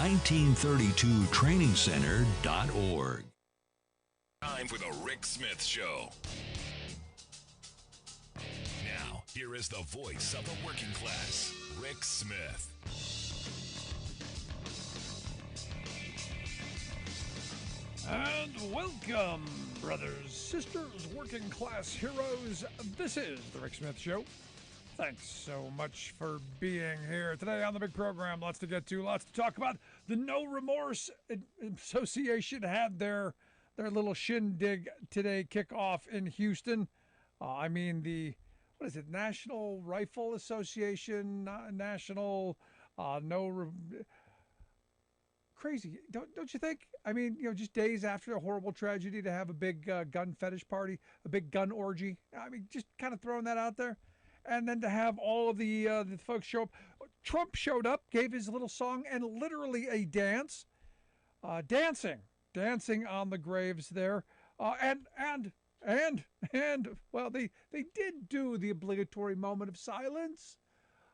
1932trainingcenter.org. Time for the Rick Smith Show. Now, here is the voice of the working class, Rick Smith. And welcome, brothers, sisters, working class heroes. This is the Rick Smith Show. Thanks so much for being here today on the big program. Lots to get to, lots to talk about. The No Remorse Association had their little shindig today kickoff in Houston. What is it? National Rifle Association, National crazy, don't you think? Just days after a horrible tragedy to have a big gun fetish party, a big gun orgy. Just kind of throwing that out there. And then to have all of the folks show up. Trump showed up, gave his little song, and literally a dance. Dancing on the graves there. Well, they did do the obligatory moment of silence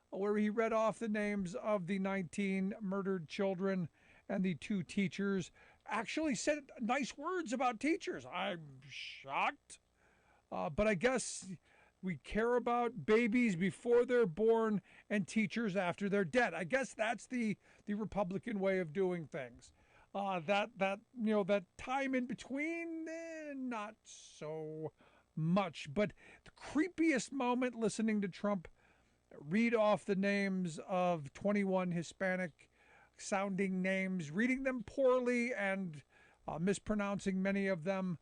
where he read off the names of the 19 murdered children and the 2 teachers. Actually said nice words about teachers. I'm shocked. But I guess we care about babies before they're born and teachers after they're dead. I guess that's the Republican way of doing things. That time in between, not so much. But the creepiest moment listening to Trump read off the names of 21 Hispanic sounding names, reading them poorly and mispronouncing many of them,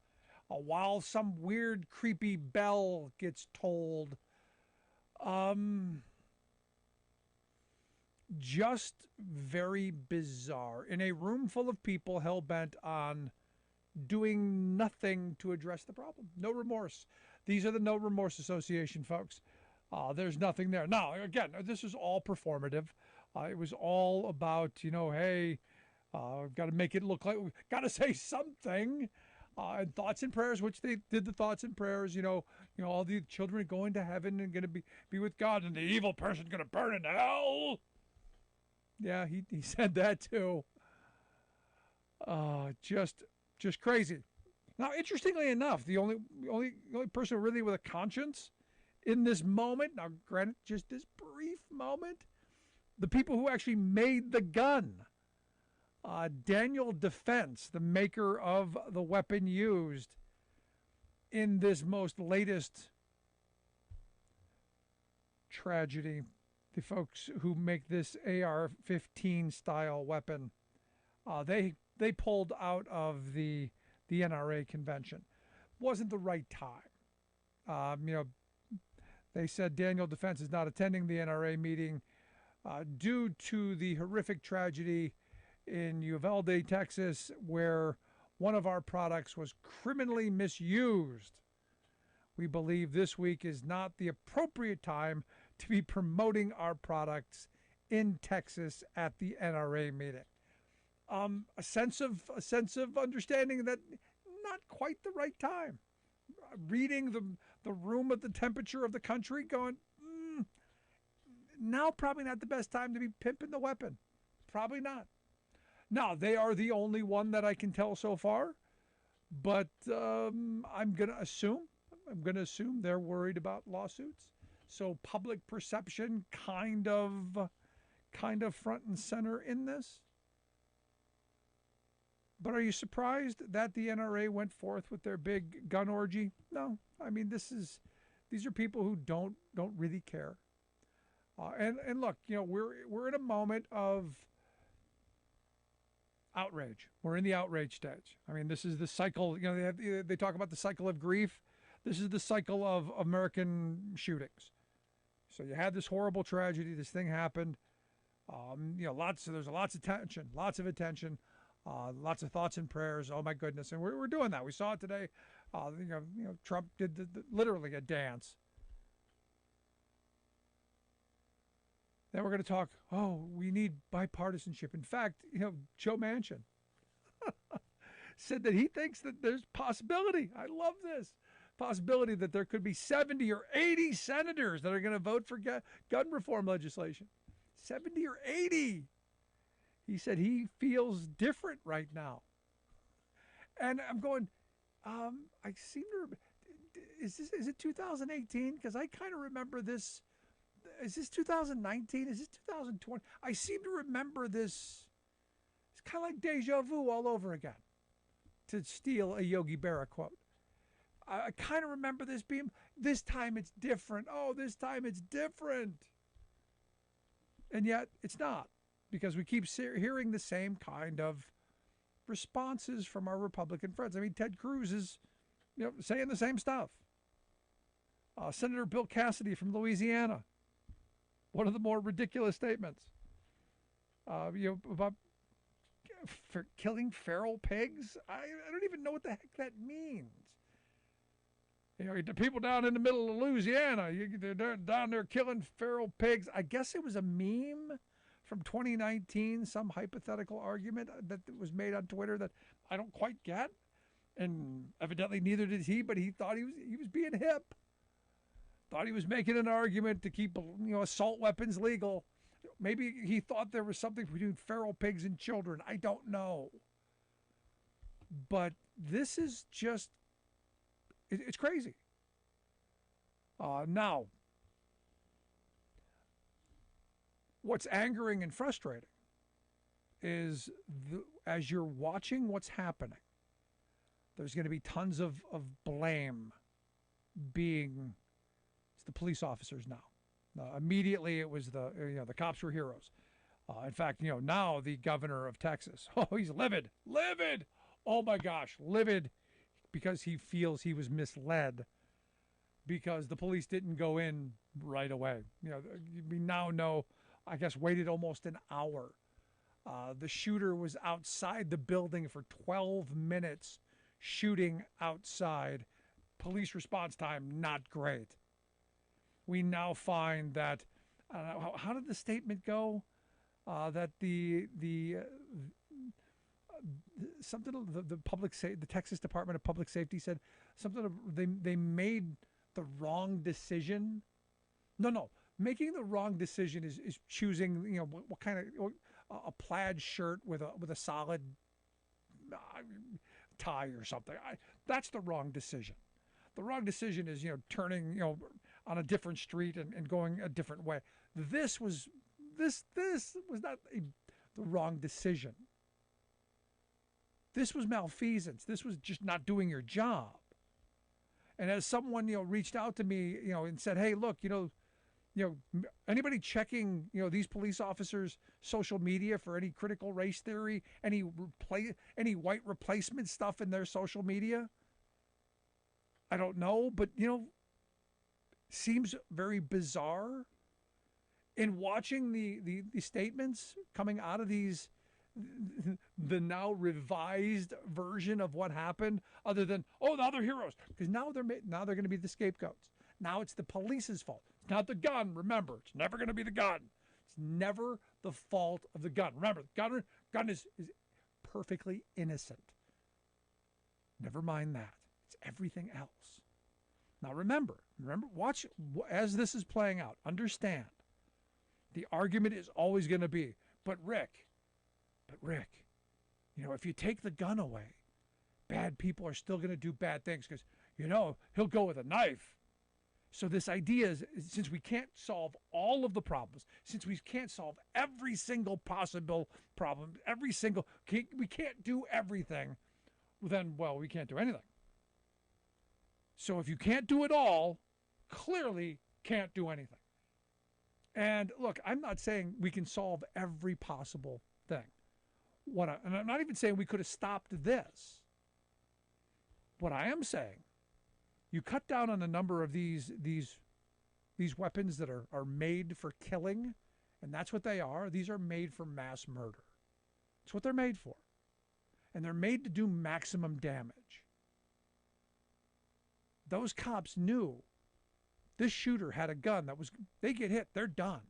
while some weird creepy bell gets tolled. Just very bizarre. In a room full of people hell-bent on doing nothing to address the problem. No remorse. These are the No Remorse Association folks. There's nothing there. Now, again, this is all performative. It was all about, hey, we've got to make it look like we've got to say something. And thoughts and prayers, which they did the thoughts and prayers, all the children going to heaven and going to be with God, and the evil person going to burn in hell. Yeah, he said that too. Just crazy. Now, interestingly enough, the only person really with a conscience in this moment, now granted, just this brief moment, the people who actually made the gun. Daniel Defense, the maker of the weapon used in this most latest tragedy, the folks who make this AR-15 style weapon, they pulled out of the NRA convention. Wasn't the right time. They said Daniel Defense is not attending the NRA meeting due to the horrific tragedy in Uvalde, Texas, where one of our products was criminally misused. We believe this week is not the appropriate time to be promoting our products in Texas at the NRA meeting. A sense of understanding that not quite the right time. Reading the room at the temperature of the country, going, now probably not the best time to be pimping the weapon. Probably not. Now, they are the only one that I can tell so far, but I'm going to assume they're worried about lawsuits. So public perception kind of front and center in this. But are you surprised that the NRA went forth with their big gun orgy? No. These are people who don't really care. And look, we're in a moment of outrage. We're in the outrage stage. This is the cycle. They talk about the cycle of grief. This is the cycle of American shootings. So you had this horrible tragedy. This thing happened. There's lots of tension, lots of attention, lots of thoughts and prayers. Oh my goodness! And we're doing that. We saw it today. Trump did literally a dance. Then we're going to talk, we need bipartisanship. In fact, Joe Manchin said that he thinks that there's possibility. I love this. Possibility that there could be 70 or 80 senators that are going to vote for gun reform legislation. 70 or 80. He said he feels different right now. And I'm going, I seem to, is it 2018? Because I kind of remember this. Is this 2019? Is this 2020? I seem to remember this. It's kind of like deja vu all over again, to steal a Yogi Berra quote. I kind of remember this being, this time it's different. Oh, this time it's different. And yet it's not, because we keep hearing the same kind of responses from our Republican friends. I mean, Ted Cruz is, saying the same stuff. Senator Bill Cassidy from Louisiana, one of the more ridiculous statements, about for killing feral pigs. I don't even know what the heck that means. The people down in the middle of Louisiana, they're down there killing feral pigs. I guess it was a meme from 2019, some hypothetical argument that was made on Twitter that I don't quite get. And evidently neither did he, but he thought he was being hip. Thought he was making an argument to keep, assault weapons legal. Maybe he thought there was something between feral pigs and children. I don't know. But this is just, it's crazy. Now, what's angering and frustrating is as you're watching what's happening, there's going to be tons of blame being, it's the police officers now. Immediately it was the cops were heroes. In fact, now the governor of Texas, he's livid. Oh my gosh, livid, because he feels he was misled because the police didn't go in right away. We now know, I guess, waited almost an hour. The shooter was outside the building for 12 minutes shooting outside. Police response time, not great. We now find that, how did the statement go? That the Texas Department of Public Safety said something of, they made the wrong decision. No, making the wrong decision is choosing what kind of a plaid shirt with a solid tie or something. That's the wrong decision. The wrong decision is turning on a different street and going a different way. This was not the wrong decision. This was malfeasance. This was just not doing your job. And as someone reached out to me and said, hey, look, anybody checking these police officers' social media for any critical race theory, any white replacement stuff in their social media? I don't know, but seems very bizarre. In watching the statements coming out of these, the now revised version of what happened, other than, now they're heroes, because now they're going to be the scapegoats. Now it's the police's fault. It's not the gun. Remember, it's never going to be the gun. It's never the fault of the gun. Remember, the gun is perfectly innocent. Never mind that. It's everything else. Now remember, watch as this is playing out. Understand, the argument is always going to be, but Rick, if you take the gun away, bad people are still going to do bad things because, he'll go with a knife. So this idea is, since we can't solve all of the problems, since we can't solve every single possible problem, we can't do everything, then, we can't do anything. So if you can't do it all, clearly can't do anything. And look, I'm not saying we can solve every possible thing. And I'm not even saying we could have stopped this. What I am saying, you cut down on the number of these weapons that are made for killing, and that's what they are. These are made for mass murder. That's what they're made for. And they're made to do maximum damage. Those cops knew this shooter had a gun they get hit, they're done.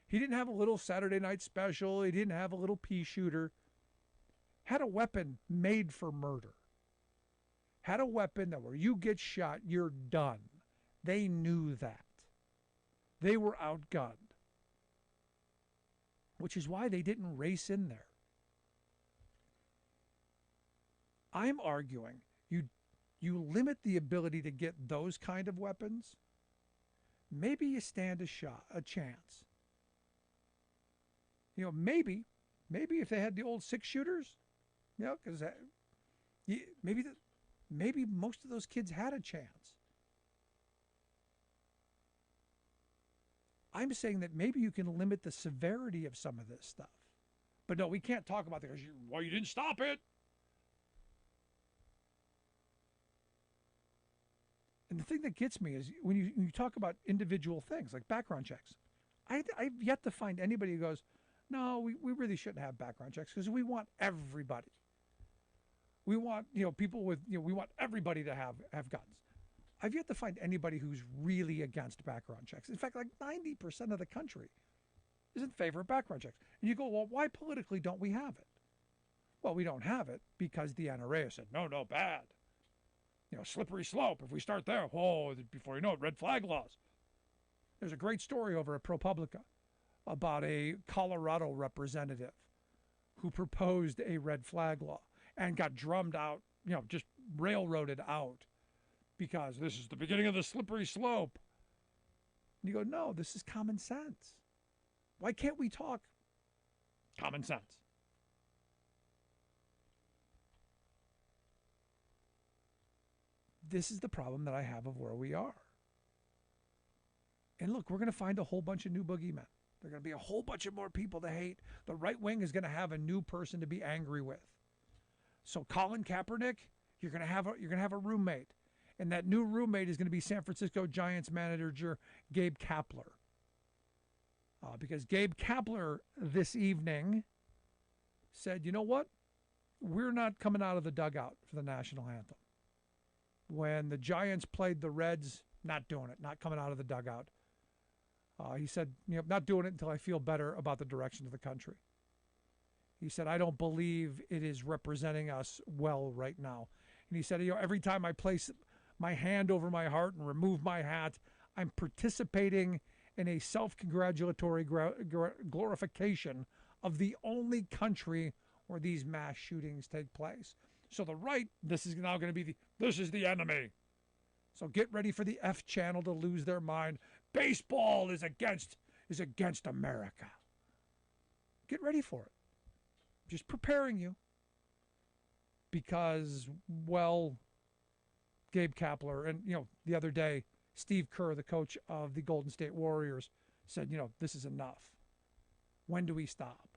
He didn't have a little Saturday night special. He didn't have a little pea shooter. Had a weapon made for murder. Had a weapon that where you get shot, you're done. They knew that. They were outgunned. which is why they didn't race in there. I'm arguing you limit the ability to get those kind of weapons, maybe you stand a chance. Maybe if they had the old 6-shooters, because maybe most of those kids had a chance. I'm saying that maybe you can limit the severity of some of this stuff. But no, we can't talk about that because you didn't stop it. And the thing that gets me is when you talk about individual things like background checks. I've yet to find anybody who goes, no, we really shouldn't have background checks because we want everybody. We want people with we want everybody to have guns. I've yet to find anybody who's really against background checks. In fact, like 90% of the country is in favor of background checks. And you go, well, why politically don't we have it? Well, we don't have it because the NRA said, no, bad. Slippery slope. If we start there, before you know it, red flag laws. There's a great story over at ProPublica about a Colorado representative who proposed a red flag law and got drummed out, just railroaded out because this is the beginning of the slippery slope. And you go, no, this is common sense. Why can't we talk common sense? This is the problem that I have of where we are. And look, we're going to find a whole bunch of new boogeymen. There are going to be a whole bunch of more people to hate. The right wing is going to have a new person to be angry with. So Colin Kaepernick, you're going to have a roommate, and that new roommate is going to be San Francisco Giants manager Gabe Kapler. Because Gabe Kapler this evening said, you know what? We're not coming out of the dugout for the national anthem. When the Giants played the Reds, not doing it, not coming out of the dugout. He said, not doing it until I feel better about the direction of the country. He said, I don't believe it is representing us well right now. And he said, every time I place my hand over my heart and remove my hat, I'm participating in a self-congratulatory glorification of the only country where these mass shootings take place. So the right, this is now going to be this is the enemy. So get ready for the F channel to lose their mind. Baseball is against America. Get ready for it. Just preparing you. Because, well, Gabe Kapler and, the other day, Steve Kerr, the coach of the Golden State Warriors, said, this is enough. When do we stop?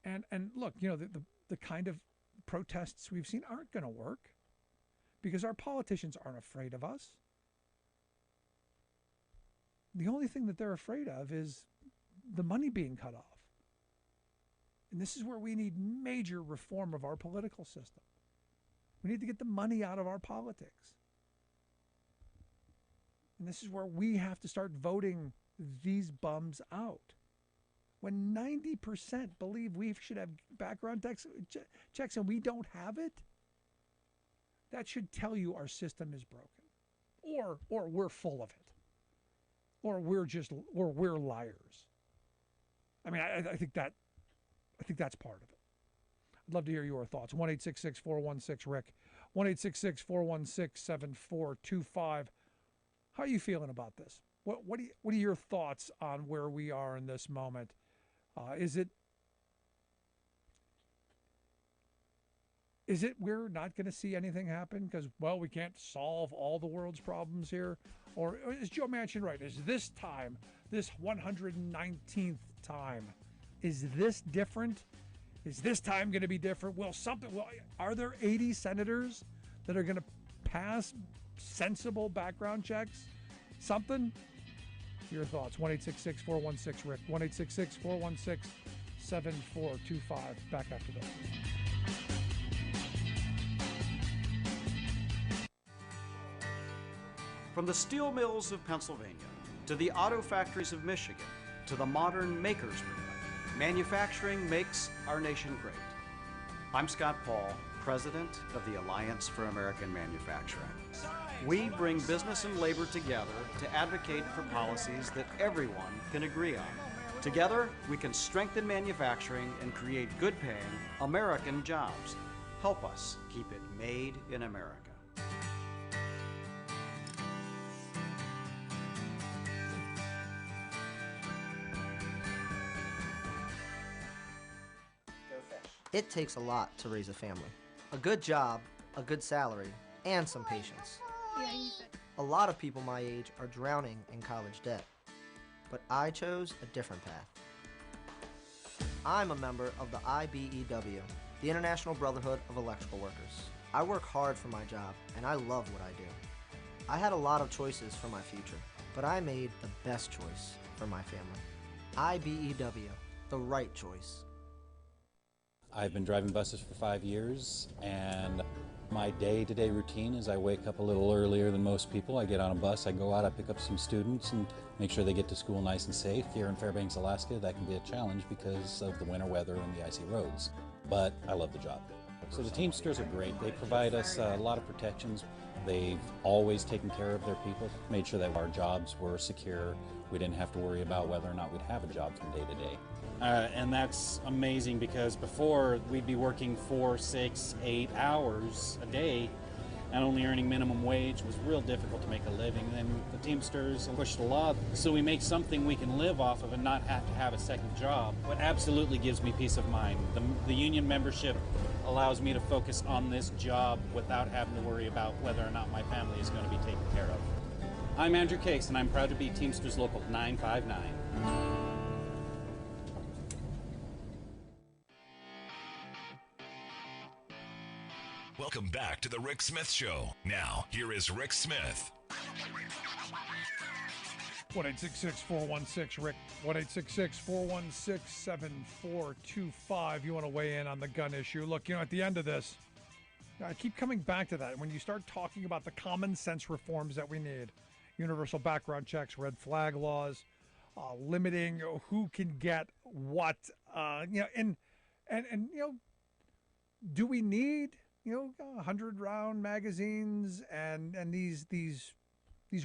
And look, the kind of protests we've seen aren't going to work because our politicians aren't afraid of us. The only thing that they're afraid of is the money being cut off. And this is where we need major reform of our political system. We need to get the money out of our politics. And this is where we have to start voting these bums out. When 90% believe we should have background checks and we don't have it, that should tell you our system is broken, or we're full of it, or we're liars. I mean, I think that's part of it. I'd love to hear your thoughts. 1-866-416-RICK, 1-866-416-7425. How are you feeling about this? What are your thoughts on where we are in this moment? Is it we're not going to see anything happen because, well, we can't solve all the world's problems here? Or is Joe Manchin right? Is this time, this 119th time, is this different? Is this time going to be different? Are there 80 senators that are going to pass sensible background checks? Something? Your thoughts. 1-866-416-RICK, 1-866-416-7425. Back after this. From the steel mills of Pennsylvania to the auto factories of Michigan to the modern makers movement, manufacturing makes our nation great. I'm Scott Paul, president of the Alliance for American Manufacturing. We bring business and labor together to advocate for policies that everyone can agree on. Together, we can strengthen manufacturing and create good-paying American jobs. Help us keep it made in America. It takes a lot to raise a family. A good job, a good salary, and some patience. A lot of people my age are drowning in college debt. But I chose a different path. I'm a member of the IBEW, the International Brotherhood of Electrical Workers. I work hard for my job, and I love what I do. I had a lot of choices for my future, but I made the best choice for my family. IBEW, the right choice. I've been driving buses for 5 years, and my day-to-day routine is I wake up a little earlier than most people. I get on a bus, I go out, I pick up some students and make sure they get to school nice and safe. Here in Fairbanks, Alaska, that can be a challenge because of the winter weather and the icy roads. But I love the job. So the Teamsters are great. They provide us a lot of protections. They've always taken care of their people, made sure that our jobs were secure. We didn't have to worry about whether or not we'd have a job from day to day. And that's amazing because before we'd be working 4, 6, 8 hours a day and only earning minimum wage was real difficult to make a living. And the Teamsters pushed a lot so we make something we can live off of and not have to have a second job. What absolutely gives me peace of mind. The union membership allows me to focus on this job without having to worry about whether or not my family is going to be taken care of. I'm Andrew Case, and I'm proud to be Teamsters Local 959. Welcome back to the Rick Smith Show. Now, here is Rick Smith. 1-866-416-RICK, 1-866-416-7425. You want to weigh in on the gun issue. Look, at the end of this, I keep coming back to that. When you start talking about the common sense reforms that we need, universal background checks, red flag laws, limiting who can get what, do we need 100-round magazines and these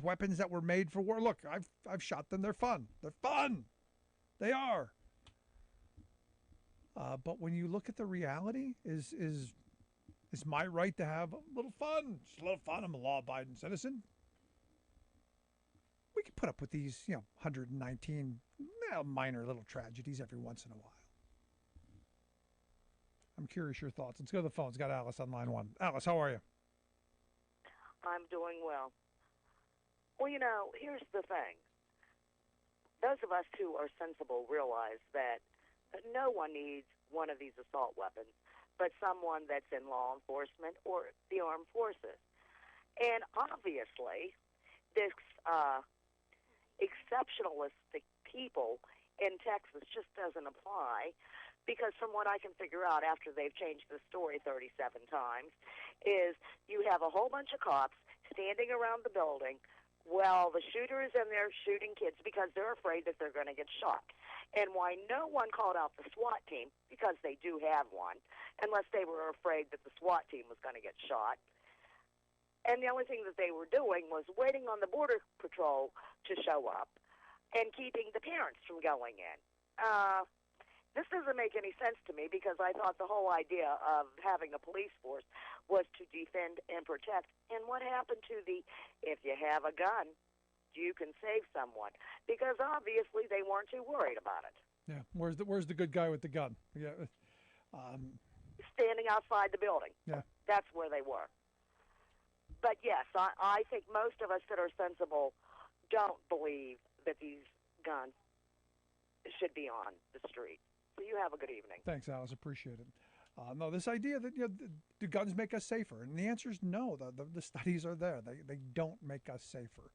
weapons that were made for war? Look, I've shot them. They're fun. They're fun. They are. But when you look at the reality, is my right to have a little fun? Just a little fun. I'm a law-abiding citizen. We can put up with these, 119 minor little tragedies every once in a while. I'm curious your thoughts. Let's go to the phones. Got Alice on line 1. Alice, how are you? I'm doing well. Well, here's the thing. Those of us who are sensible realize that no one needs one of these assault weapons, but someone that's in law enforcement or the armed forces. And obviously, this exceptionalistic people in Texas just doesn't apply, because from what I can figure out after they've changed the story 37 times, is you have a whole bunch of cops standing around the building while the shooter is in there shooting kids because they're afraid that they're going to get shot. And why no one called out the SWAT team, because they do have one, unless they were afraid that the SWAT team was going to get shot. And the only thing that they were doing was waiting on the Border Patrol to show up and keeping the parents from going in. This doesn't make any sense to me, because I thought the whole idea of having a police force was to defend and protect. And what happened to if you have a gun, you can save someone? Because obviously they weren't too worried about it. Yeah, where's the good guy with the gun? Yeah, standing outside the building. Yeah, that's where they were. But yes, I think most of us that are sensible don't believe that these guns should be on the street. So you have a good evening. Thanks, Alice. Appreciate it. No, this idea that do guns make us safer? And the answer is no. The studies are there. They don't make us safer.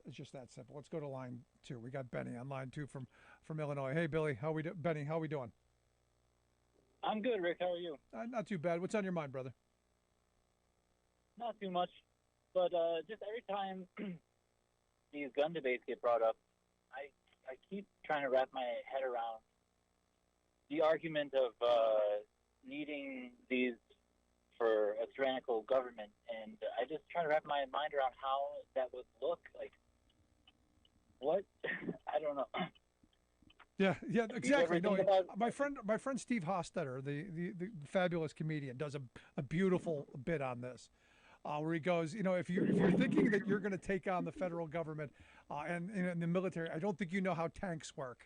It's just that simple. Let's go to line 2. We got Benny on line 2 from Illinois. Hey, Billy, Benny, how we doing? I'm good, Rick. How are you? Not too bad. What's on your mind, brother? Not too much, but just every time these gun debates get brought up, I keep trying to wrap my head around the argument of needing these for a tyrannical government, and I just try to wrap my mind around how that would look. Like, what? I don't know. Yeah, exactly. No, about... my friend Steve Hostetter, the fabulous comedian, does a beautiful bit on this, where he goes, if you're thinking that you're going to take on the federal government and the military, I don't think you know how tanks work.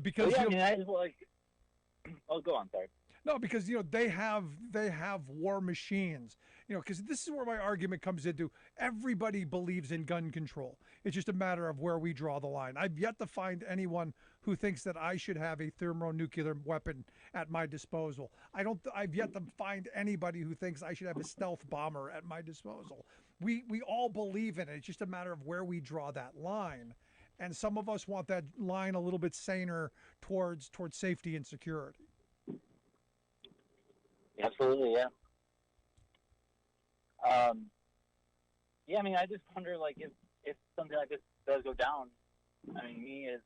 Because well, yeah, I mean, oh, go on, sorry. No, because they have war machines. Because this is where my argument comes into. Everybody believes in gun control. It's just a matter of where we draw the line. I've yet to find anyone who thinks that I should have a thermonuclear weapon at my disposal. I've yet to find anybody who thinks I should have a stealth bomber at my disposal. We all believe in it. It's just a matter of where we draw that line. And some of us want that line a little bit saner towards safety and security. Absolutely, yeah. Yeah, I mean, I just wonder, like, if something like this does go down, I mean, me as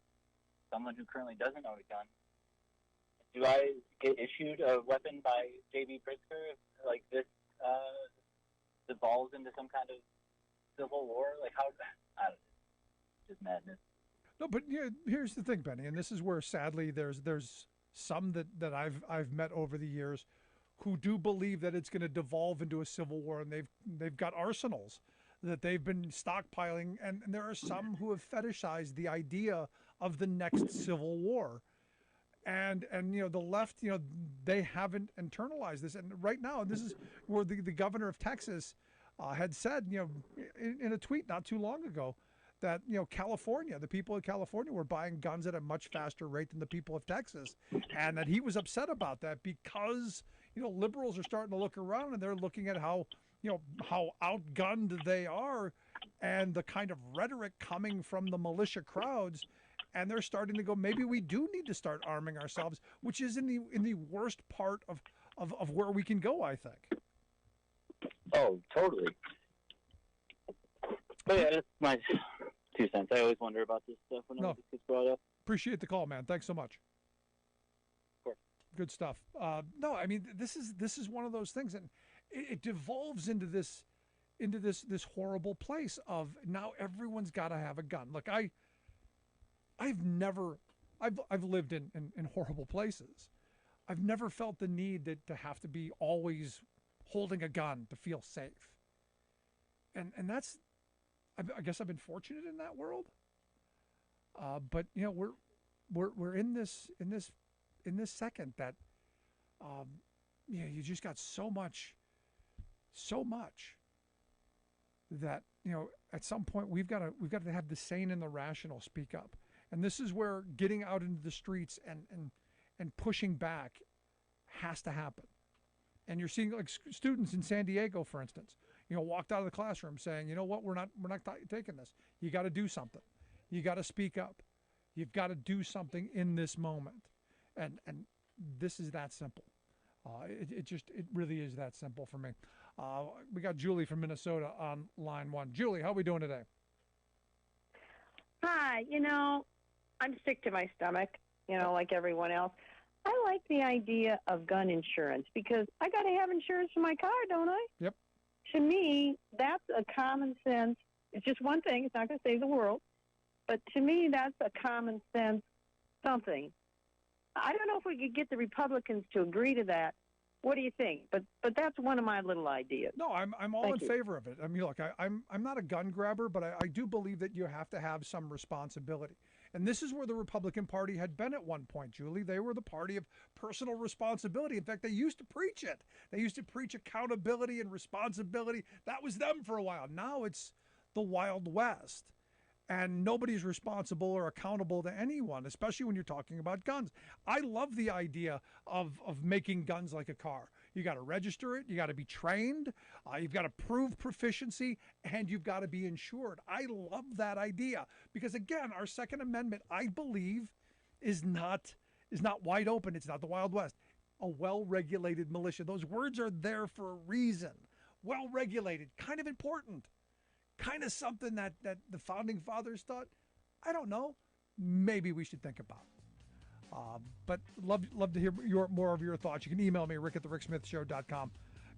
someone who currently doesn't own a gun, do I get issued a weapon by J.B. Pritzker if, like, this devolves into some kind of civil war? Like, how? I don't know. Just madness. No, but here's the thing, Benny, and this is where sadly there's some that I've met over the years who do believe that it's going to devolve into a civil war, and they've got arsenals that they've been stockpiling, and there are some who have fetishized the idea of the next civil war, and the left, they haven't internalized this, and right now, this is where the governor of Texas had said, in a tweet not too long ago, that California, the people of California were buying guns at a much faster rate than the people of Texas, and that he was upset about that because liberals are starting to look around and they're looking at how outgunned they are, and the kind of rhetoric coming from the militia crowds, and they're starting to go, maybe we do need to start arming ourselves, which is in the worst part of where we can go, I think. Oh, totally. But yeah, that's my 2 cents. I always wonder about this stuff whenever this gets brought up. Appreciate the call, man. Thanks so much. Of course. Good stuff. No, I mean, this is one of those things, and it devolves into this horrible place of now everyone's got to have a gun. Look, I've lived in horrible places. I've never felt the need to have to be always holding a gun to feel safe. And that's, I guess I've been fortunate in that world. But we're in this second that you just got so much that at some point we've got to have the sane and the rational speak up. And this is where getting out into the streets and pushing back has to happen. And you're seeing like students in San Diego, for instance, walked out of the classroom saying, you know what, we're not taking this. You got to do something. You got to speak up. You've got to do something in this moment. And this is that simple. It really is that simple for me. We got Julie from Minnesota on line one. Julie, how are we doing today? Hi, I'm sick to my stomach, like everyone else. I like the idea of gun insurance because I got to have insurance for my car, don't I? Yep. To me, that's a common sense. It's just one thing. It's not going to save the world. But to me, that's a common sense something. I don't know if we could get the Republicans to agree to that. What do you think? But that's one of my little ideas. No, I'm all in favor of it. I mean, look, I'm not a gun grabber, but I do believe that you have to have some responsibility. And this is where the Republican Party had been at one point, Julie. They were the party of personal responsibility. In fact, they used to preach it. They used to preach accountability and responsibility. That was them for a while. Now it's the Wild West. And nobody's responsible or accountable to anyone, especially when you're talking about guns. I love the idea of making guns like a car. You got to register it. You got to be trained. You've got to prove proficiency, and you've got to be insured. I love that idea because, again, our Second Amendment, I believe, is not wide open. It's not the Wild West. A well-regulated militia. Those words are there for a reason. Well-regulated, kind of important. Kind of something that the founding fathers thought, I don't know, maybe we should think about. But love to hear more of your thoughts. You can email me, rick@thericksmithshow.com.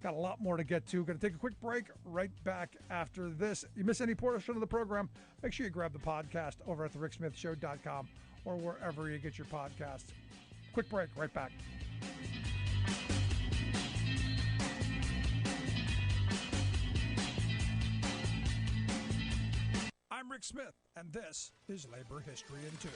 Got a lot more to get to. Going to take a quick break. Right back after this. You miss any portion of the program, make sure you grab the podcast over at thericksmithshow.com or wherever you get your podcasts. Quick break. Right back. I'm Rick Smith, and this is Labor History in 2.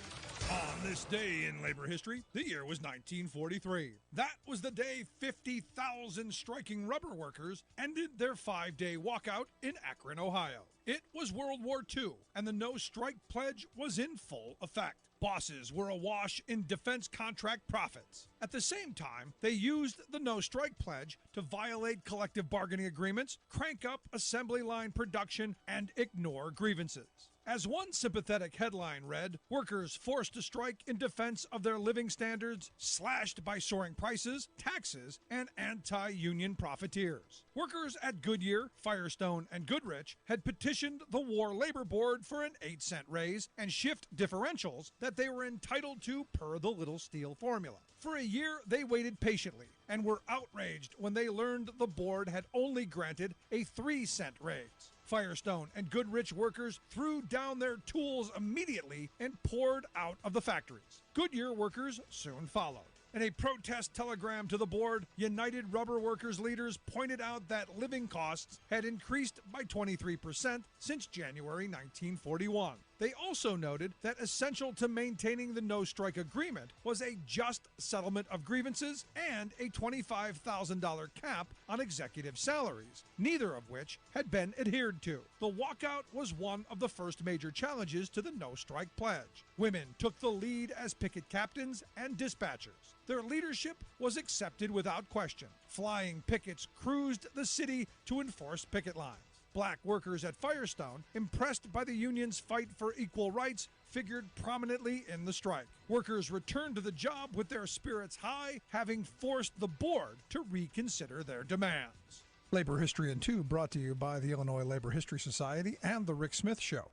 On this day in labor history, the year was 1943. That was the day 50,000 striking rubber workers ended their 5-day walkout in Akron, Ohio. It was World War II, and the no-strike pledge was in full effect. Bosses were awash in defense contract profits. At the same time, they used the no-strike pledge to violate collective bargaining agreements, crank up assembly line production, and ignore grievances. As one sympathetic headline read, workers forced to strike in defense of their living standards, slashed by soaring prices, taxes, and anti-union profiteers. Workers at Goodyear, Firestone, and Goodrich had petitioned the War Labor Board for an 8-cent raise and shift differentials that they were entitled to per the Little Steel formula. For a year, they waited patiently and were outraged when they learned the board had only granted a 3-cent raise. Firestone and Goodrich workers threw down their tools immediately and poured out of the factories. Goodyear workers soon followed. In a protest telegram to the board, United Rubber Workers leaders pointed out that living costs had increased by 23% since January 1941. They also noted that essential to maintaining the no-strike agreement was a just settlement of grievances and a $25,000 cap on executive salaries, neither of which had been adhered to. The walkout was one of the first major challenges to the no-strike pledge. Women took the lead as picket captains and dispatchers. Their leadership was accepted without question. Flying pickets cruised the city to enforce picket lines. Black workers at Firestone, impressed by the union's fight for equal rights, figured prominently in the strike. Workers returned to the job with their spirits high, having forced the board to reconsider their demands. Labor History in 2 brought to you by the Illinois Labor History Society and The Rick Smith Show.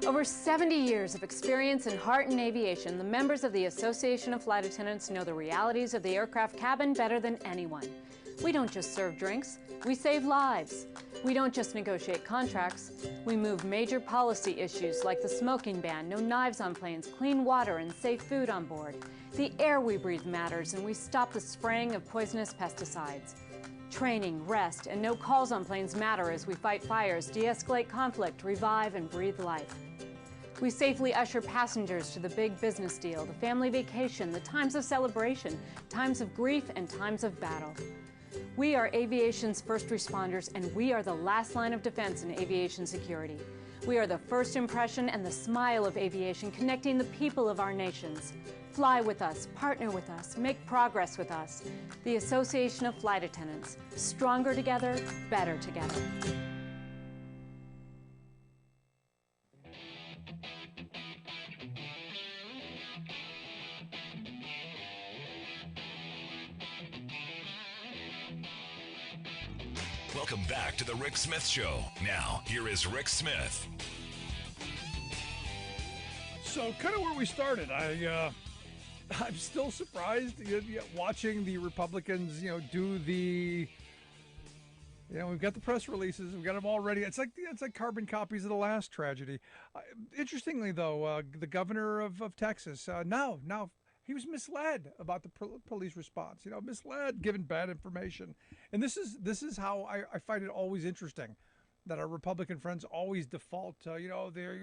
Over 70 years of experience in heart and aviation, the members of the Association of Flight Attendants know the realities of the aircraft cabin better than anyone. We don't just serve drinks, we save lives. We don't just negotiate contracts, we move major policy issues like the smoking ban, no knives on planes, clean water, and safe food on board. The air we breathe matters, and we stop the spraying of poisonous pesticides. Training, rest, and no calls on planes matter as we fight fires, de-escalate conflict, revive, and breathe life. We safely usher passengers to the big business deal, the family vacation, the times of celebration, times of grief, and times of battle. We are aviation's first responders, and we are the last line of defense in aviation security. We are the first impression and the smile of aviation, connecting the people of our nations. Fly with us, partner with us, make progress with us. The Association of Flight Attendants. Stronger together, better together. Welcome back to the Rick Smith Show. Now, here is Rick Smith. So, kind of where we started, I'm still surprised watching the Republicans, do the, we've got the press releases, we've got them all ready. It's like carbon copies of the last tragedy. Interestingly, though, the governor of Texas, now he was misled about the police response. Misled, given bad information, and this is how I find it always interesting that our Republican friends always default to,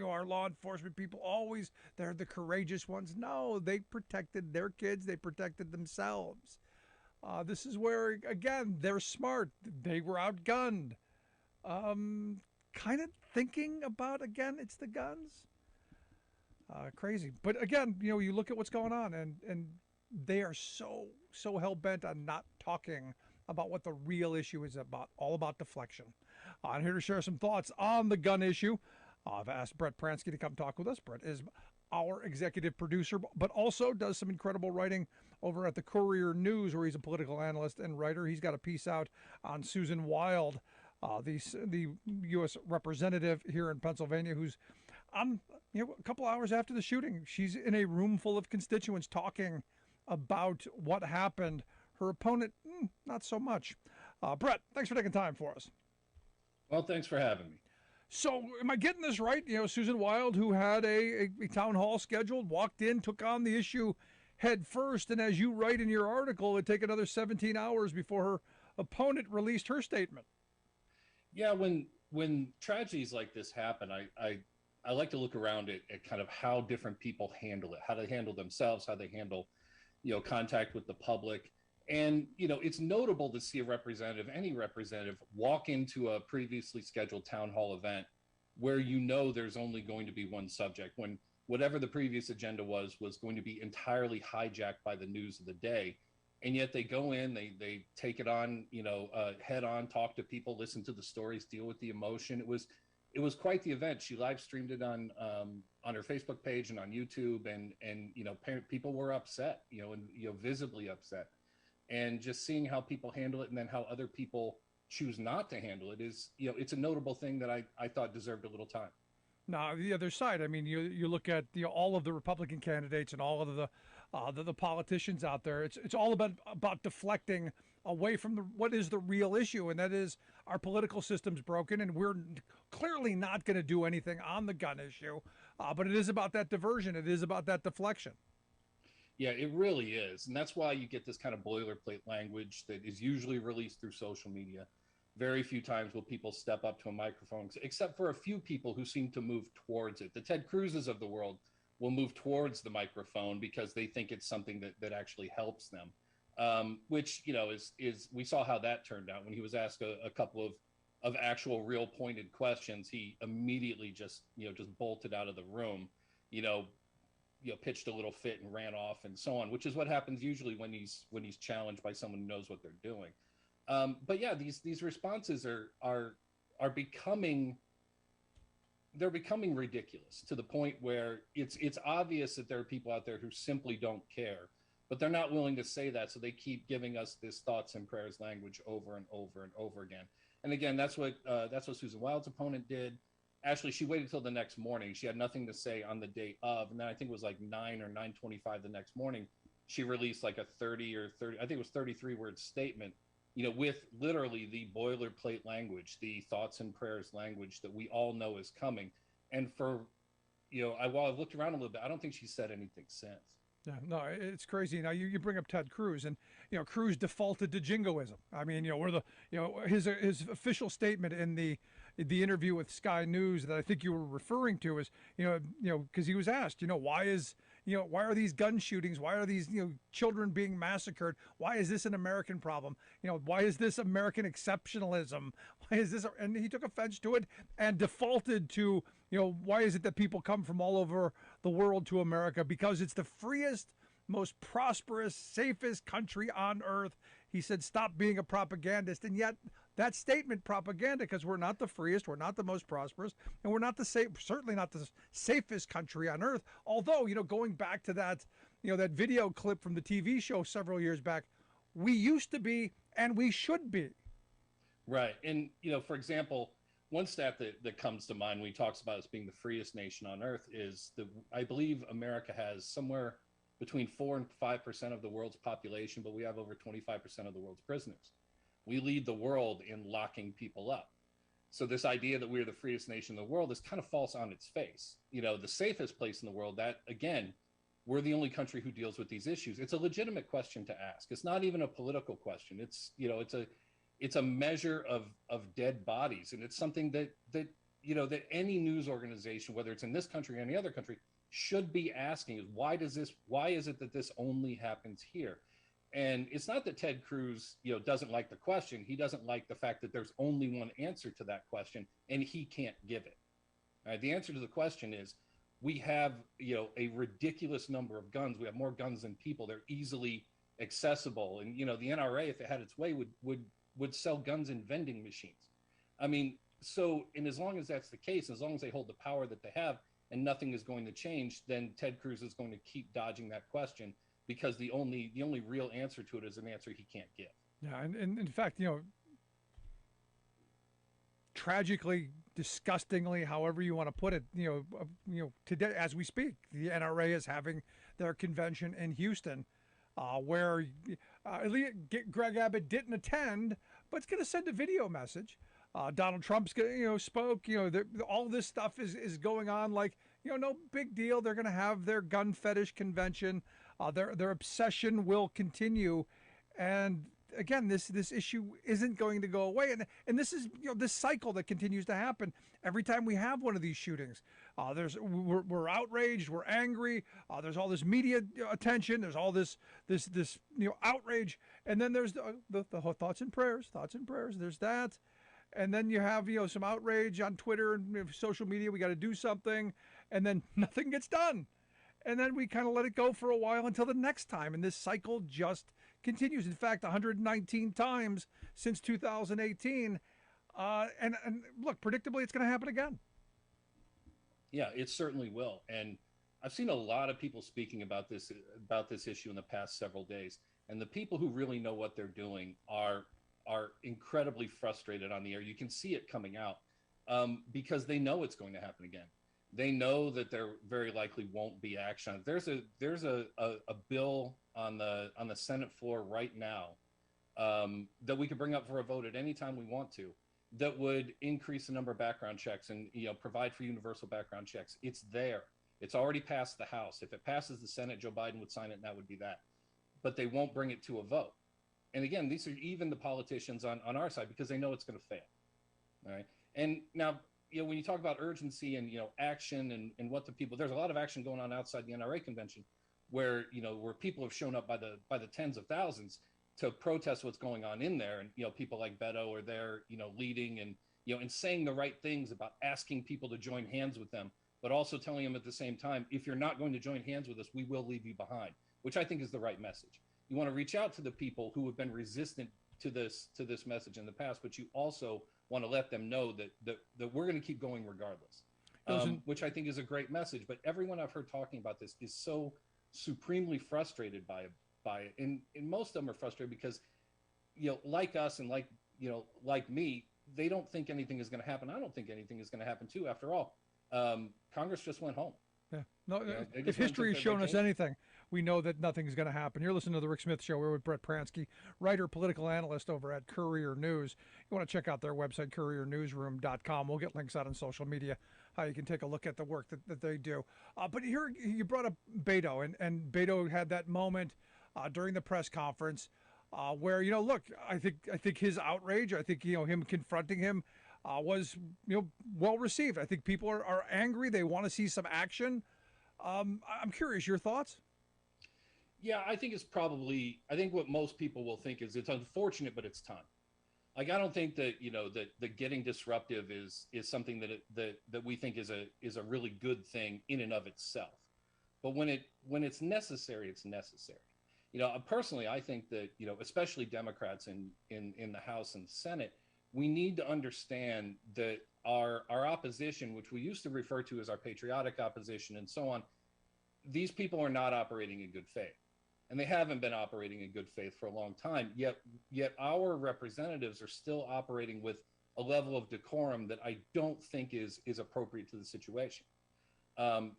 our law enforcement people they're the courageous ones. No, they prected their kids, they protected themselves. This is where, again, they're smart. They were outgunned. Kind of thinking about, again, it's the guns. Crazy. But again, you look at what's going on, and they are so hell-bent on not talking about what the real issue is about, all about deflection. I'm here to share some thoughts on the gun issue. I've asked Brett Pransky to come talk with us. Brett is our executive producer, but also does some incredible writing over at the Courier News, where he's a political analyst and writer. He's got a piece out on Susan Wild the U.S. representative here in Pennsylvania, who's on, a couple hours after the shooting, she's in a room full of constituents talking about what happened. Her opponent, not so much. Brett, thanks for taking time for us. Well, thanks for having me. So, am I getting this right? Susan Wild, who had a town hall scheduled, walked in, took on the issue head first, and as you write in your article, it would take another 17 hours before her opponent released her statement. Yeah, when tragedies like this happen, I like to look around at kind of how different people handle it, how they handle themselves, how they handle, contact with the public. And, it's notable to see a representative, any representative, walk into a previously scheduled town hall event where there's only going to be one subject, when whatever the previous agenda was going to be entirely hijacked by the news of the day. And yet they go in, they take it on, head on, talk to people, listen to the stories, deal with the emotion. It was quite the event. She live streamed it on her Facebook page and on YouTube, and people were upset, visibly upset. And just seeing how people handle it and then how other people choose not to handle it is, it's a notable thing that I thought deserved a little time. Now, the other side, I mean, you look at all of the Republican candidates and all of the politicians out there. It's all about deflecting away from what is the real issue, and that is our political system's broken, and we're clearly not going to do anything on the gun issue. But it is about that diversion. It is about that deflection. Yeah, it really is. And that's why you get this kind of boilerplate language that is usually released through social media. Very few times will people step up to a microphone, except for a few people who seem to move towards it. The Ted Cruzes of the world will move towards the microphone because they think it's something that actually helps them, which, is we saw how that turned out. When he was asked a couple of actual real pointed questions, he immediately just bolted out of the room, pitched a little fit and ran off and so on, which is what happens usually when he's challenged by someone who knows what they're doing. But yeah, these responses are becoming ridiculous to the point where it's obvious that there are people out there who simply don't care, but they're not willing to say that, so they keep giving us this thoughts and prayers language over and over and over again. And again, that's what Susan Wild's opponent did. Actually, she waited till the next morning. She had nothing to say on the day of, and then I think it was like 9 or 9:25 the next morning, she released like a 33-word statement, with literally the boilerplate language, the thoughts and prayers language that we all know is coming. And while I've looked around a little bit, I don't think she's said anything since. Yeah, no, it's crazy. Now you bring up Ted Cruz, and Cruz defaulted to jingoism. I mean, his official statement in the interview with Sky News that I think you were referring to is because he was asked, why are these gun shootings? Why are these children being massacred? Why is this an American problem? Why is this American exceptionalism? Why is this? And he took offense to it and defaulted to why is it that people come from all over the world to America? Because it's the freest, most prosperous, safest country on earth. He said, stop being a propagandist. And yet that statement, propaganda, because we're not the freest, we're not the most prosperous, and we're not certainly not the safest country on earth. Although, going back to that, that video clip from the TV show several years back, we used to be, and we should be. Right. And, for example, one stat that comes to mind when he talks about us being the freest nation on earth is I believe America has somewhere between 4 and 5% of the world's population, but we have over 25% of the world's prisoners. We lead the world in locking people up. So this idea that we're the freest nation in the world is kind of false on its face. The safest place in the world, that again, we're the only country who deals with these issues. It's a legitimate question to ask. It's not even a political question. It's a measure of dead bodies, and it's something that any news organization, whether it's in this country or any other country, should be asking is why is it that this only happens here? And it's not that Ted Cruz, doesn't like the question. He doesn't like the fact that there's only one answer to that question, and he can't give it. All right, the answer to the question is we have, a ridiculous number of guns. We have more guns than people. They're easily accessible, and the NRA, if it had its way, would sell guns in vending machines. I mean, and as long as that's the case, as long as they hold the power that they have, and nothing is going to change, then Ted Cruz is going to keep dodging that question, because the only real answer to it is an answer he can't give. Yeah, and in fact, tragically, disgustingly, however you want to put it, today as we speak, the NRA is having their convention in Houston, where Greg Abbott didn't attend, but it's going to send a video message. Donald Trump's spoke. All this stuff is going on like no big deal. They're going to have their gun fetish convention. Their obsession will continue, and again, this issue isn't going to go away, and this is this cycle that continues to happen every time we have one of these shootings. We're outraged, we're angry. There's all this media attention. There's all this outrage, and then there's the thoughts and prayers. There's that. And then you have some outrage on Twitter and social media. We got to do something, and then nothing gets done, and then we kind of let it go for a while until the next time, and this cycle just continues. In fact, 119 times since 2018, and look, predictably, it's going to happen again. Yeah, it certainly will, and I've seen a lot of people speaking about this issue in the past several days, and the people who really know what they're doing are incredibly frustrated on the air. You can see it coming out because they know it's going to happen again. They know that there very likely won't be action. There's a bill on the Senate floor right now that we could bring up for a vote at any time we want to, that would increase the number of background checks and provide for universal background checks. It's there. It's already passed the House. If it passes the Senate, Joe Biden would sign it, and that would be that. But they won't bring it to a vote. And again, these are even the politicians on our side because they know it's going to fail. All right. And now, when you talk about urgency and, action and what the people, there's a lot of action going on outside the NRA convention where people have shown up by the tens of thousands to protest what's going on in there. And, people like Beto are there, leading and, and saying the right things about asking people to join hands with them, but also telling them at the same time, if you're not going to join hands with us, we will leave you behind, which I think is the right message. You want to reach out to the people who have been resistant to this message in the past, but you also want to let them know that we're going to keep going regardless, which I think is a great message. But everyone I've heard talking about this is so supremely frustrated by it, and most of them are frustrated because, like us and like me, they don't think anything is going to happen. I don't think anything is going to happen too. After all, Congress just went home. Yeah. No, if history has shown us anything, we know that nothing's going to happen. You're listening to The Rick Smith Show. We're with Brett Pransky, writer, political analyst over at Courier News. You want to check out their website, couriernewsroom.com. We'll get links out on social media, how you can take a look at the work that they do. But here, you brought up Beto, and Beto had that moment during the press conference where, look, I think his outrage, I think, him confronting him, was well received. I think people are angry. They want to see some action. I'm curious, your thoughts? Yeah, I think what most people will think is it's unfortunate, but it's time. Like, I don't think that that getting disruptive is something that we think is a really good thing in and of itself. But when it's necessary, it's necessary. Personally, I think that especially Democrats in the House and Senate, we need to understand that our opposition, which we used to refer to as our patriotic opposition and so on, these people are not operating in good faith. And they haven't been operating in good faith for a long time. Yet our representatives are still operating with a level of decorum that I don't think is appropriate to the situation.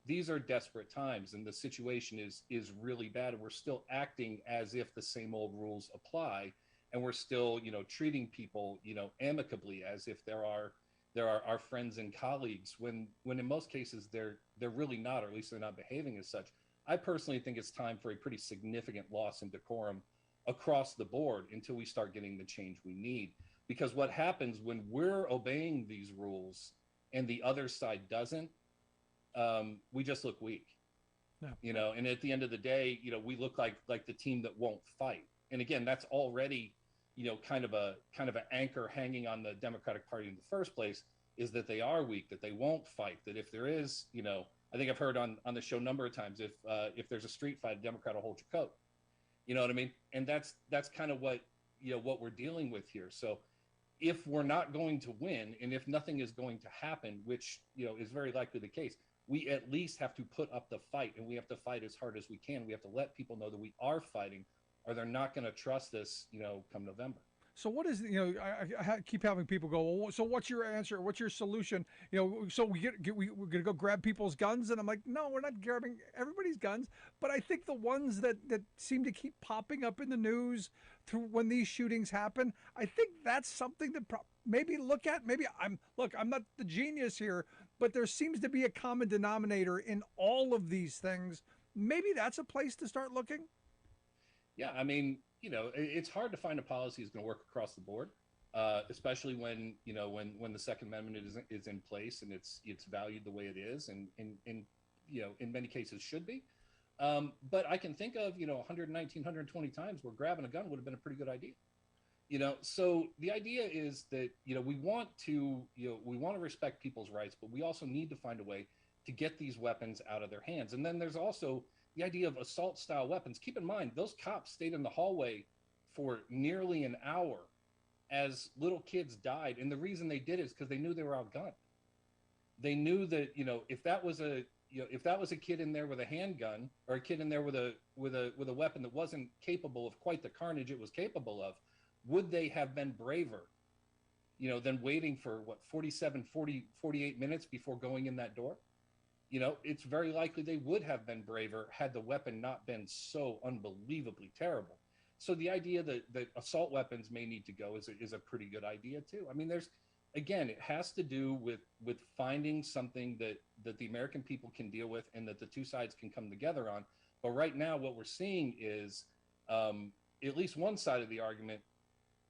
These are desperate times, and the situation is really bad. And we're still acting as if the same old rules apply. And we're still, treating people, amicably as if there are our friends and colleagues when in most cases they're really not, or at least they're not behaving as such. I personally think it's time for a pretty significant loss in decorum across the board until we start getting the change we need. Because what happens when we're obeying these rules and the other side doesn't, we just look weak. Yeah. And at the end of the day, we look like the team that won't fight. And again, that's already, kind of an anchor hanging on the Democratic Party in the first place, is that they are weak, that they won't fight, that if there is, I think I've heard on the show a number of times, if there's a street fight, a Democrat will hold your coat. You know what I mean? And that's kind of what we're dealing with here. So if we're not going to win, and if nothing is going to happen, which, is very likely the case, we at least have to put up the fight, and we have to fight as hard as we can. We have to let people know that we are fighting, or they're not going to trust us, come November. So what is, I keep having people go, well, so what's your answer? What's your solution? So we're going to go grab people's guns? And I'm like, no, we're not grabbing everybody's guns. But I think the ones that seem to keep popping up in the news through when these shootings happen, I think that's something to maybe look at. Maybe I'm not the genius here, but there seems to be a common denominator in all of these things. Maybe that's a place to start looking. Yeah, I mean, it's hard to find a policy that's going to work across the board, especially when when the Second Amendment is in place and it's valued the way it is, and in many cases should be. But I can think of 119, 120 times where grabbing a gun would have been a pretty good idea. So the idea is that we want to respect people's rights, but we also need to find a way to get these weapons out of their hands. And then there's also the idea of assault style weapons. Keep in mind, those cops stayed in the hallway for nearly an hour as little kids died. And the reason they did is because they knew they were outgunned. They knew that, if that was a kid in there with a handgun, or a kid in there with a weapon that wasn't capable of quite the carnage it was capable of, would they have been braver, than waiting for 48 minutes before going in that door? It's very likely they would have been braver had the weapon not been so unbelievably terrible. So the idea that assault weapons may need to go is a pretty good idea too. I mean, it has to do with finding something that the American people can deal with and that the two sides can come together on. But right now, what we're seeing is at least one side of the argument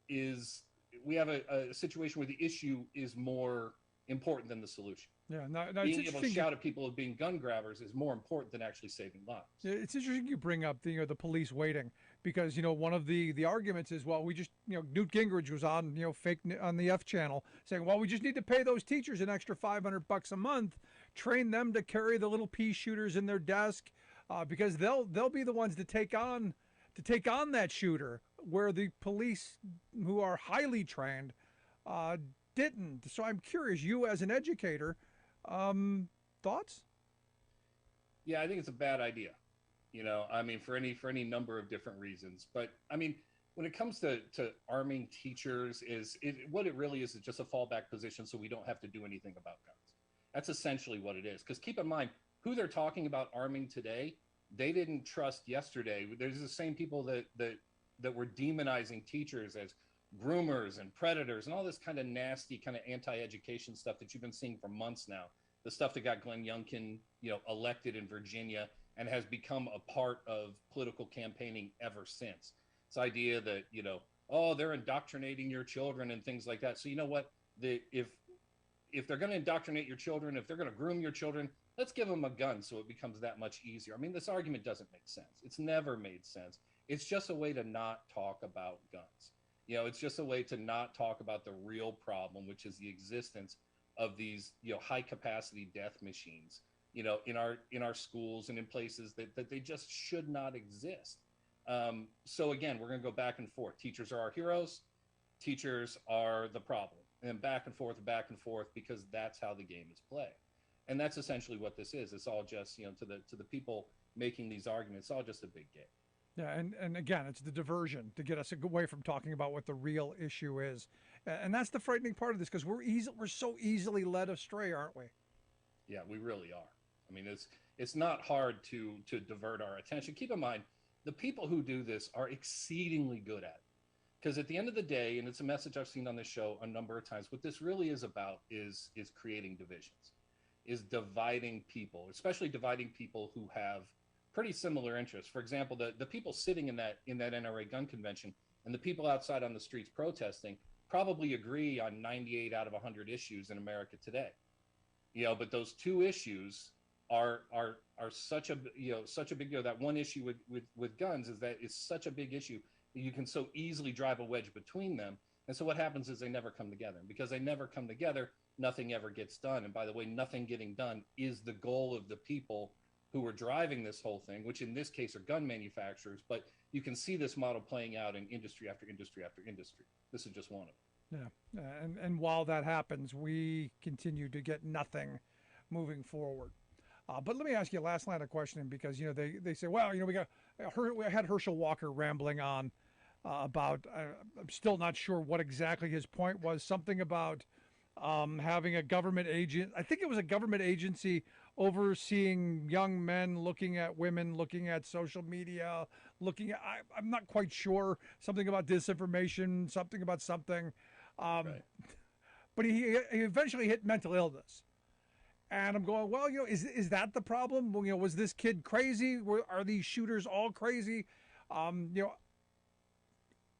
is we have a situation where the issue is more important than the solution. Yeah, being able to shout at people of being gun grabbers is more important than actually saving lives. It's interesting you bring up the police waiting, because one of the arguments is, well, we just Newt Gingrich was on on the F channel saying, well, we just need to pay those teachers an extra $500 a month, train them to carry the little pea shooters in their desk, because they'll be the ones to take on that shooter, where the police, who are highly trained, didn't. So I'm curious, you as an educator, thoughts? Yeah, I think it's a bad idea. I mean, for any number of different reasons. But I mean, when it comes to arming teachers, what it really is just a fallback position so we don't have to do anything about guns. That's essentially what it is. Because keep in mind, who they're talking about arming today, they didn't trust yesterday. There's the same people that were demonizing teachers as groomers and predators and all this kind of nasty kind of anti-education stuff that you've been seeing for months now. The stuff that got Glenn Youngkin, elected in Virginia and has become a part of political campaigning ever since. This idea that, they're indoctrinating your children and things like that. So you know what? If they're going to indoctrinate your children, if they're going to groom your children, let's give them a gun so it becomes that much easier. I mean, this argument doesn't make sense. It's never made sense. It's just a way to not talk about guns. It's just a way to not talk about the real problem, which is the existence of these, high capacity death machines, in our schools and in places that they just should not exist. So again, we're going to go back and forth. Teachers are our heroes. Teachers are the problem, and back and forth, because that's how the game is played. And that's essentially what this is. It's all just, to the people making these arguments, it's all just a big game. Yeah, and again, it's the diversion to get us away from talking about what the real issue is, and that's the frightening part of this, because we're so easily led astray, aren't we? Yeah, we really are. I mean, it's not hard to divert our attention. Keep in mind, the people who do this are exceedingly good at it, because at the end of the day, and it's a message I've seen on this show a number of times, what this really is about is creating divisions, is dividing people, especially dividing people who have pretty similar interests. For example, the people sitting in that NRA gun convention and the people outside on the streets protesting probably agree on 98 out of 100 issues in America today. But those two issues are such a big deal. That one issue with guns is such a big issue that you can so easily drive a wedge between them. And so what happens is they never come together. And because they never come together, nothing ever gets done. And by the way, nothing getting done is the goal of the people who are driving this whole thing, which in this case are gun manufacturers. But you can see this model playing out in industry after industry after industry. This is just one of them. Yeah, and while that happens, we continue to get nothing moving forward. But let me ask you a last line of questioning, because they say, well, we had Herschel Walker rambling on about, I'm still not sure what exactly his point was, something about having a government agent. I think it was a government agency overseeing young men, looking at women, looking at social media, looking at, I'm not quite sure, something about disinformation, something about something. Right. But he eventually hit mental illness. And I'm going, well, is that the problem? Well, was this kid crazy? Are these shooters all crazy?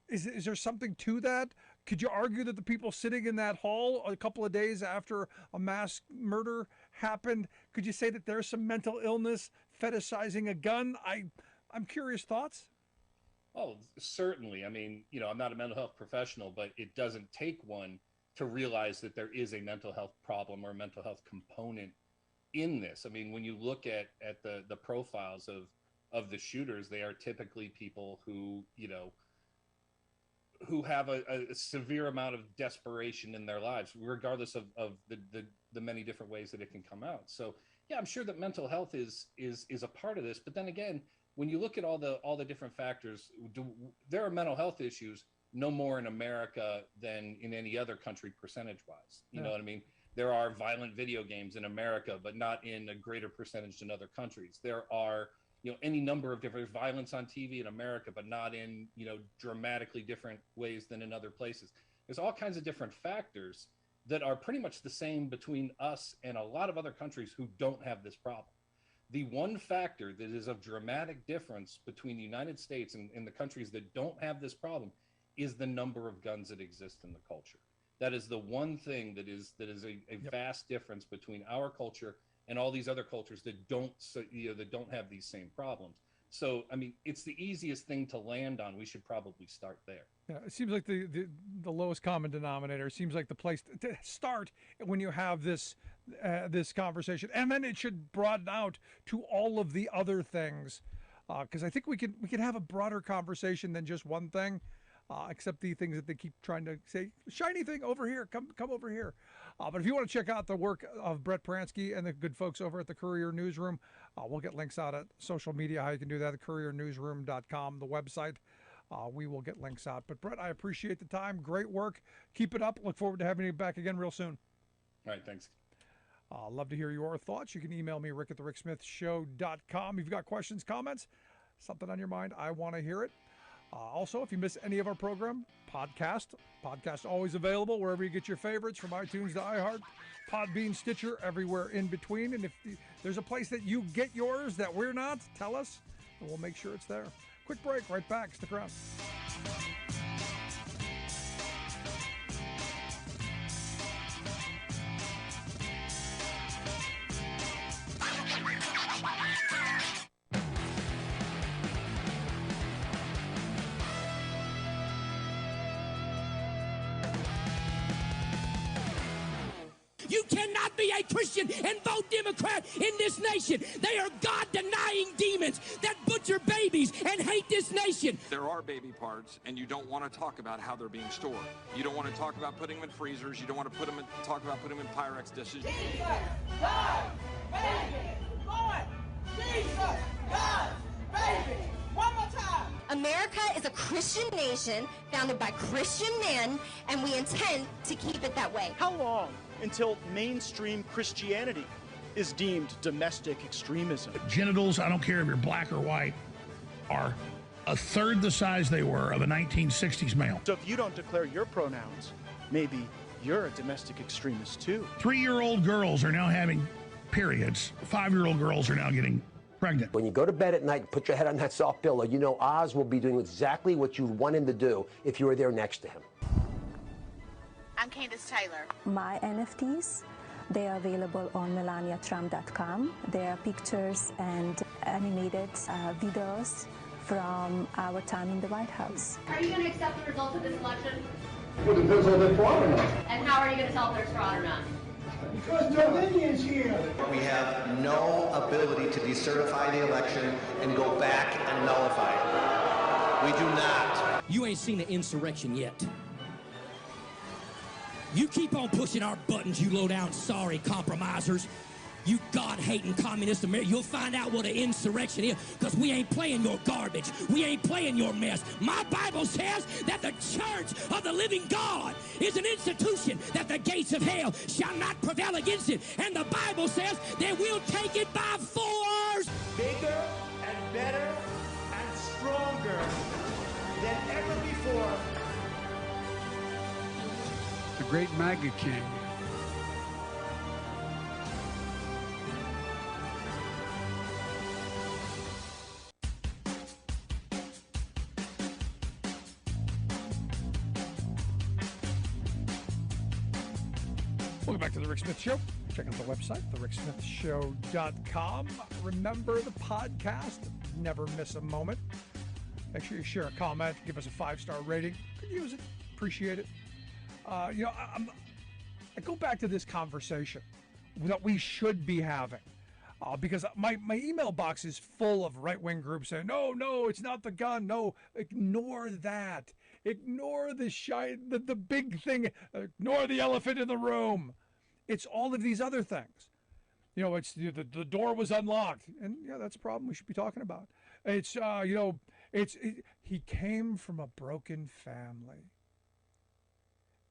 Is there something to that? Could you argue that the people sitting in that hall a couple of days after a mass murder happened, could you say that there's some mental illness fetishizing a gun? I'm curious, thoughts? Oh, certainly. I mean, I'm not a mental health professional, but it doesn't take one to realize that there is a mental health problem or a mental health component in this. I mean, when you look at the profiles of the shooters, they are typically people who, who have a severe amount of desperation in their lives, regardless of the many different ways that it can come out. So yeah, I'm sure that mental health is a part of this. But then again, when you look at all the different factors, there are mental health issues no more in America than in any other country percentage-wise. You know what I mean? There are violent video games in America, but not in a greater percentage than other countries. There are, any number of different violence on TV in America, but not in, dramatically different ways than in other places. There's all kinds of different factors that are pretty much the same between us and a lot of other countries who don't have this problem. The one factor that is of dramatic difference between the United States and the countries that don't have this problem is the number of guns that exist in the culture. That is the one thing that is a vast difference between our culture and all these other cultures that don't have these same problems. So, I mean, it's the easiest thing to land on. We should probably start there. Yeah, it seems like the lowest common denominator seems like the place to start when you have this conversation, and then it should broaden out to all of the other things, because I think we can have a broader conversation than just one thing. Except the things that they keep trying to say, shiny thing over here, come over here. But if you want to check out the work of Brett Pransky and the good folks over at the Courier Newsroom, we'll get links out at social media, how you can do that, at couriernewsroom.com, the website. We will get links out. But Brett, I appreciate the time. Great work. Keep it up. Look forward to having you back again real soon. All right, thanks. Love to hear your thoughts. You can email me, rick@thericksmithshow.com. If you've got questions, comments, something on your mind, I want to hear it. Also, if you miss any of our program, podcast always available wherever you get your favorites, from iTunes to iHeart, Podbean, Stitcher, everywhere in between. And if there's a place that you get yours that we're not, tell us, and we'll make sure it's there. Quick break, right back. Stick around. You cannot be a Christian and vote Democrat in this nation. They are God-denying demons that butcher babies and hate this nation. There are baby parts, and you don't want to talk about how they're being stored. You don't want to talk about putting them in freezers. You don't want to talk about putting them in Pyrex dishes. Jesus, God, baby, Lord, Jesus, God, baby. One more time. America is a Christian nation founded by Christian men, and we intend to keep it that way. How long until mainstream Christianity is deemed domestic extremism? Genitals, I don't care if you're black or white, are a third the size they were of a 1960s male. So if you don't declare your pronouns, maybe you're a domestic extremist too. 3-year-old girls are now having periods. 5-year-old girls are now getting pregnant. When you go to bed at night, put your head on that soft pillow, you know Oz will be doing exactly what you'd want him to do if you were there next to him. I'm Candace Taylor. My NFTs, they are available on melaniatrump.com. There are pictures and animated videos from our time in the White House. Are you going to accept the results of this election? Well, it depends on if they're fraud or not. And how are you going to tell if there's fraud or not? Because Dominions here. We have no ability to decertify the election and go back and nullify it. We do not. You ain't seen an insurrection yet. You keep on pushing our buttons, you low-down sorry compromisers. you God-hating communist America. You'll find out what an insurrection is, because we ain't playing your garbage. We ain't playing your mess. My Bible says that the church of the living God is an institution, that the gates of hell shall not prevail against it. And the Bible says that we'll take it by force. Bigger and better and stronger than ever before. The great MAGA king. Welcome back to The Rick Smith Show. Check out the website, thericksmithshow.com. Remember the podcast. Never miss a moment. Make sure you share a comment. Give us a 5-star rating. Could use it. Appreciate it. I go back to this conversation that we should be having. Because my email box is full of right-wing groups saying, no, it's not the gun. No, ignore that. Ignore the big thing. Ignore the elephant in the room. It's all of these other things. It's the door was unlocked. And, that's a problem we should be talking about. It's, he came from a broken family.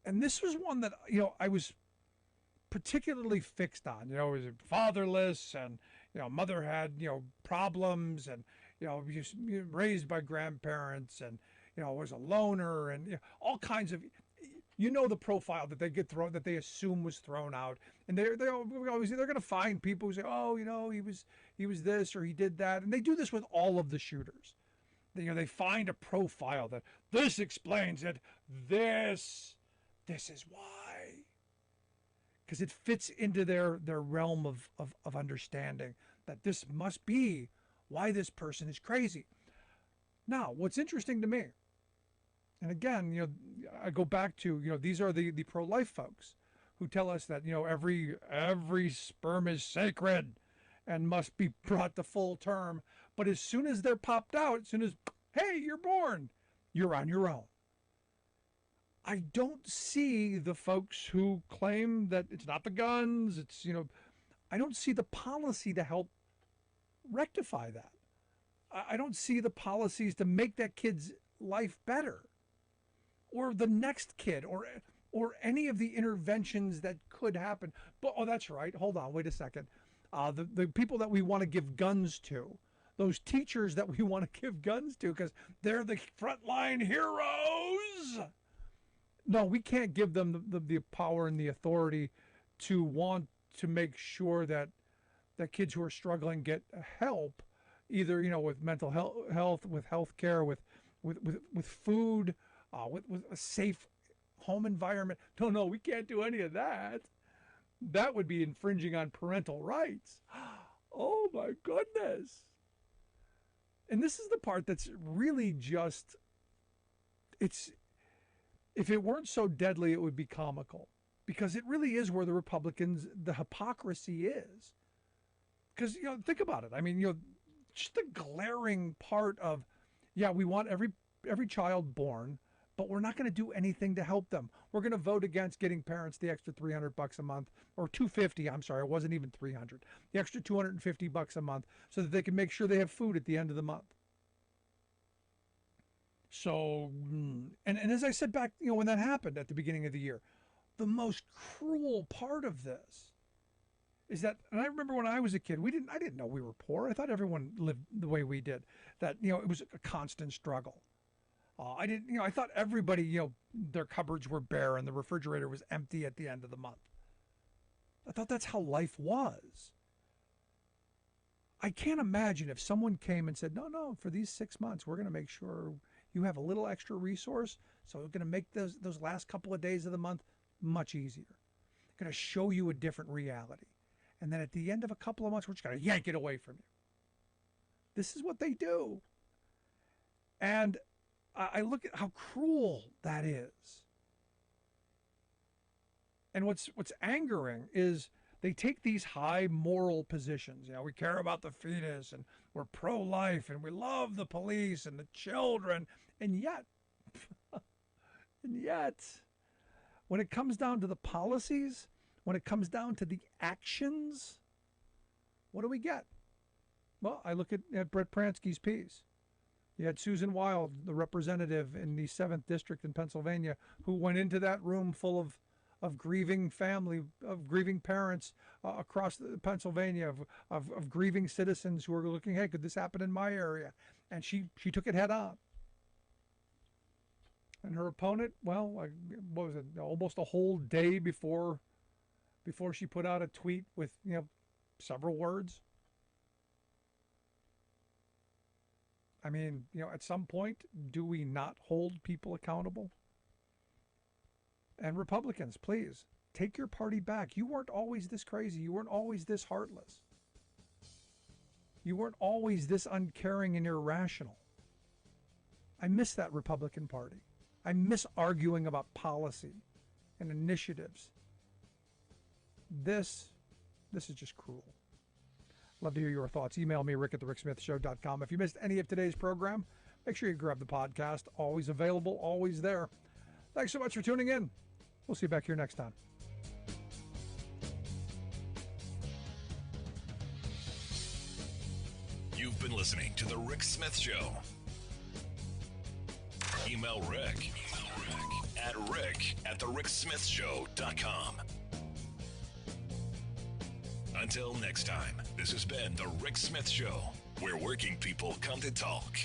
And this was one that, I was particularly fixed on. He was fatherless, and mother had problems, and was raised by grandparents, and was a loner, and all kinds of the profile that they get thrown, that they assume was thrown out, and they're going to find people who say, he was this or he did that, and they do this with all of the shooters. They find a profile that this explains it. This is why. Because it fits into their realm of understanding that this must be why this person is crazy. Now, what's interesting to me, and again, I go back to, these are the pro-life folks who tell us that, every sperm is sacred and must be brought to full term. But as soon as they're popped out, as soon as, hey, you're born, you're on your own. I don't see the folks who claim that it's not the guns, it's, I don't see the policy to help rectify that. I don't see the policies to make that kid's life better, or the next kid, or any of the interventions that could happen. But, that's right, hold on, wait a second. The people that we want to give guns to, those teachers that we want to give guns to because they're the frontline heroes. No, we can't give them the power and the authority to want to make sure that kids who are struggling get help, either with mental health, with health care, with food, with a safe home environment. No, we can't do any of that. That would be infringing on parental rights. Oh my goodness. And this is the part that's really just, if it weren't so deadly, it would be comical, because it really is where the Republicans, the hypocrisy is. Because, think about it. I mean, just the glaring part of, we want every child born, but we're not going to do anything to help them. We're going to vote against getting parents the extra $300 a month, or $250. I'm sorry, it wasn't even $300. The extra $250 a month, so that they can make sure they have food at the end of the month. So, and as I said back, when that happened at the beginning of the year, the most cruel part of this is that, and I remember when I was a kid, I didn't know we were poor. I thought everyone lived the way we did, that, it was a constant struggle. I thought everybody, their cupboards were bare and the refrigerator was empty at the end of the month. I thought that's how life was. I can't imagine if someone came and said, no, for these 6 months, we're going to make sure you have a little extra resource. So we're going to make those last couple of days of the month much easier. Going to show you a different reality. And then at the end of a couple of months, we're just going to yank it away from you. This is what they do. And I look at how cruel that is. And what's angering is they take these high moral positions. We care about the fetus, and we're pro-life, and we love the police and the children. And yet, when it comes down to the policies, when it comes down to the actions, What do we get? Well, I look at Brett Pransky's piece. You had Susan Wild, the representative in the 7th District in Pennsylvania, who went into that room full of grieving family, of grieving parents across Pennsylvania, of grieving citizens who are looking, hey, could this happen in my area? And she took it head on. And her opponent, well, what was it, almost a whole day before she put out a tweet with, several words. I mean, at some point, do we not hold people accountable? And Republicans, please, take your party back. You weren't always this crazy. You weren't always this heartless. You weren't always this uncaring and irrational. I miss that Republican Party. I miss arguing about policy and initiatives. This is just cruel. Love to hear your thoughts. Email me, rick@thericksmithshow.com. If you missed any of today's program, make sure you grab the podcast. Always available, always there. Thanks so much for tuning in. We'll see you back here next time. You've been listening to The Rick Smith Show. Email Rick at rick@thericksmithshow.com. Until next time, this has been The Rick Smith Show, where working people come to talk.